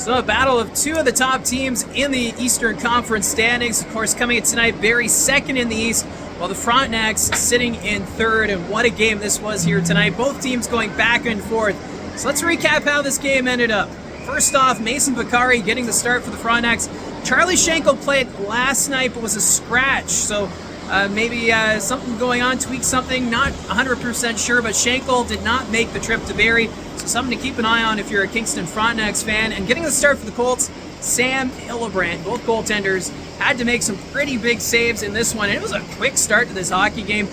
So a battle of two of the top teams in the Eastern Conference standings. Of course, coming in tonight, Barrie second in the East, while the Frontenacs sitting in third. And what a game this was here tonight. Both teams going back and forth. So let's recap how this game ended up. First off, Mason Vicari getting the start for the Frontenacs. Charlie Schenkel played last night but was a scratch. So maybe something going on, tweak something, not 100% sure, but Schenkel did not make the trip to Barrie. So something to keep an eye on if you're a Kingston Frontenacs fan. And getting the start for the Colts, Sam Hillebrand, both goaltenders, had to make some pretty big saves in this one. And it was a quick start to this hockey game.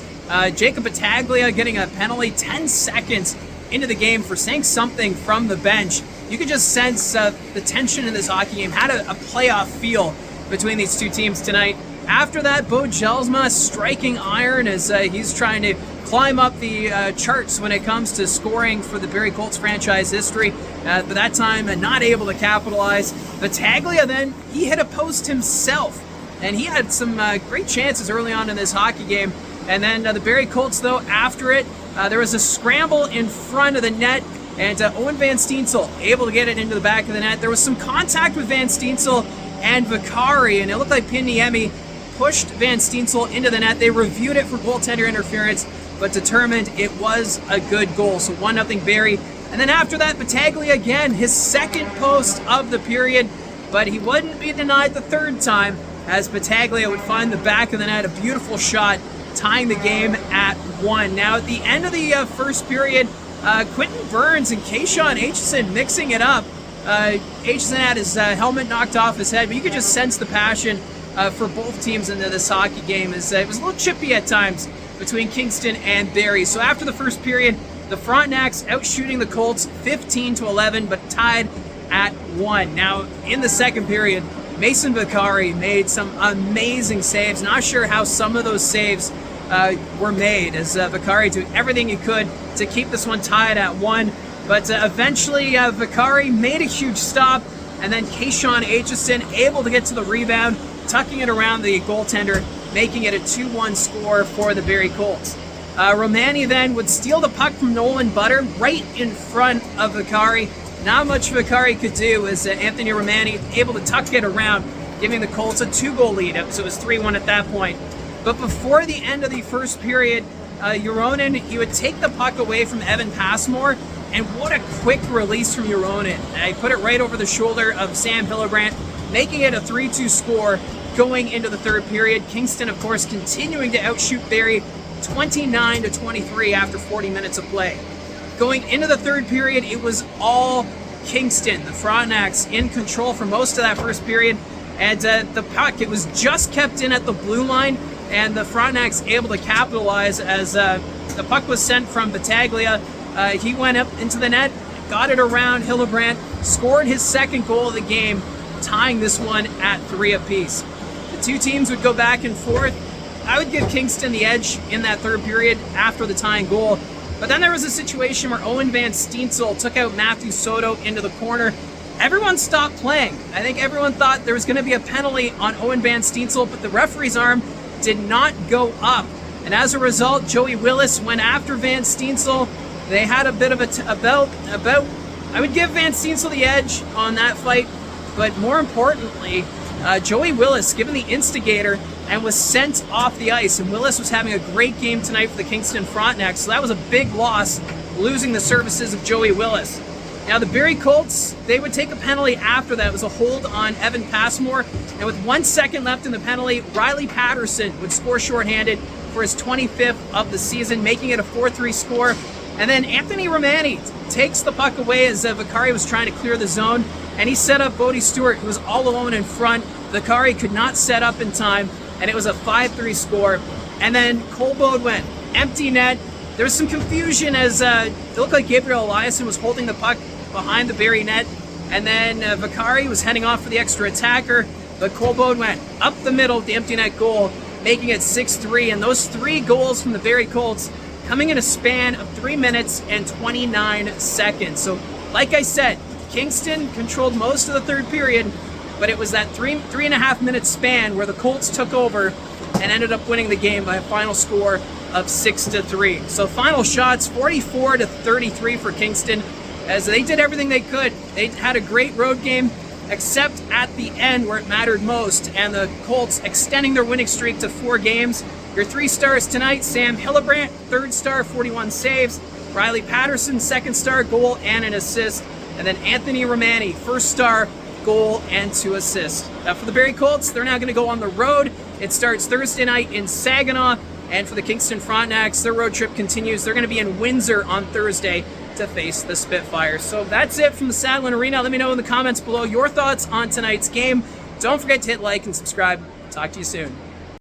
Jacob Battaglia getting a penalty 10 seconds into the game for saying something from the bench. You could just sense the tension in this hockey game had a playoff feel between these two teams tonight. After that, Bo Jelsma striking iron as he's trying to climb up the charts when it comes to scoring for the Barrie Colts franchise history. But that time, not able to capitalize. Battaglia then, he hit a post himself. And he had some great chances early on in this hockey game. And then the Barrie Colts, though, after it, there was a scramble in front of the net. And Owen Van Steensel able to get it into the back of the net. There was some contact with Van Steensel and Vicari, and it looked like Piniemi pushed Van Steensel into the net. They reviewed it for goaltender interference, but determined it was a good goal. So 1-0 Barrie. And then after that, Battaglia again, his second post of the period, but he wouldn't be denied the third time as Battaglia would find the back of the net. A beautiful shot, tying the game at 1. Now at the end of the first period, Quentin Burns and Kayshawn Aitchison mixing it up. Aitchison had his helmet knocked off his head, but you could just sense the passion for both teams into this hockey game. It was a little chippy at times between Kingston and Barrie. So after the first period, the Frontenacs outshooting the Colts 15-11, but tied at 1. Now in the second period, Mason Vicari made some amazing saves. Not sure how some of those saves were made, as Vicari did everything he could to keep this one tied at 1. But eventually Vicari made a huge stop, and then Kayshawn Aitchison able to get to the rebound, tucking it around the goaltender, making it a 2-1 score for the Barrie Colts. Romani then would steal the puck from Nolan Butter right in front of Vicari. Not much Vicari could do as Anthony Romani able to tuck it around, giving the Colts a 2-goal lead, so it was 3-1 at that point. But before the end of the first period, Euronen, he would take the puck away from Evan Passmore, and what a quick release from Euronen. He put it right over the shoulder of Sam Hillebrand, making it a 3-2 score going into the third period. Kingston, of course, continuing to outshoot Barrie 29-23 after 40 minutes of play. Going into the third period, it was all Kingston. The Frontenacs in control for most of that first period, and the puck, it was just kept in at the blue line, and the Frontenacs able to capitalize as the puck was sent from Battaglia. He went up into the net, got it around Hillebrand, scored his second goal of the game, tying this one at 3 apiece. The two teams would go back and forth. I would give Kingston the edge in that third period after the tying goal. But then there was a situation where Owen Van Steensel took out Matthew Soto into the corner. Everyone stopped playing. I think everyone thought there was going to be a penalty on Owen Van Steensel, but the referee's arm did not go up. And as a result, Joey Willis went after Van Steensel. They had a bit of I would give Van Steensel the edge on that fight, but more importantly, Joey Willis given the instigator and was sent off the ice. And Willis was having a great game tonight for the Kingston Frontenacs, so that was a big loss, losing the services of Joey Willis. Now the Barrie Colts, they would take a penalty after that. It was a hold on Evan Passmore, and with 1 second left in the penalty, Riley Patterson would score shorthanded for his 25th of the season, making it a 4-3 score. And then Anthony Romani takes the puck away as Vicari was trying to clear the zone, and he set up Bodie Stewart, who was all alone in front. Vicari could not set up in time, and it was a 5-3 score. And then Cole Bodwin, empty net. There was some confusion as it looked like Gabriel Eliasson was holding the puck behind the Barrie net, and then Vicari was heading off for the extra attacker, but Cole Bodwin up the middle of the empty net goal, making it 6-3. And those 3 goals from the Barrie Colts coming in a span of 3 minutes and 29 seconds. So, like I said, Kingston controlled most of the third period, but it was that 3.5 minute span where the Colts took over and ended up winning the game by a final score of 6-3. So final shots, 44-33 for Kingston, as they did everything they could. They had a great road game, except at the end where it mattered most, and the Colts extending their winning streak to 4 games. Your 3 stars tonight: Sam Hillebrand, 3rd star, 41 saves; Riley Patterson, 2nd star, goal and an assist; and then Anthony Romani, 1st star, goal and 2 assists. Now for the Barrie Colts, they're now going to go on the road. It starts Thursday night in Saginaw, and for the Kingston Frontenacs, their road trip continues. They're going to be in Windsor on Thursday to face the Spitfires. So that's it from the Saddleland Arena. Let me know in the comments below your thoughts on tonight's game. Don't forget to hit like and subscribe. Talk to you soon.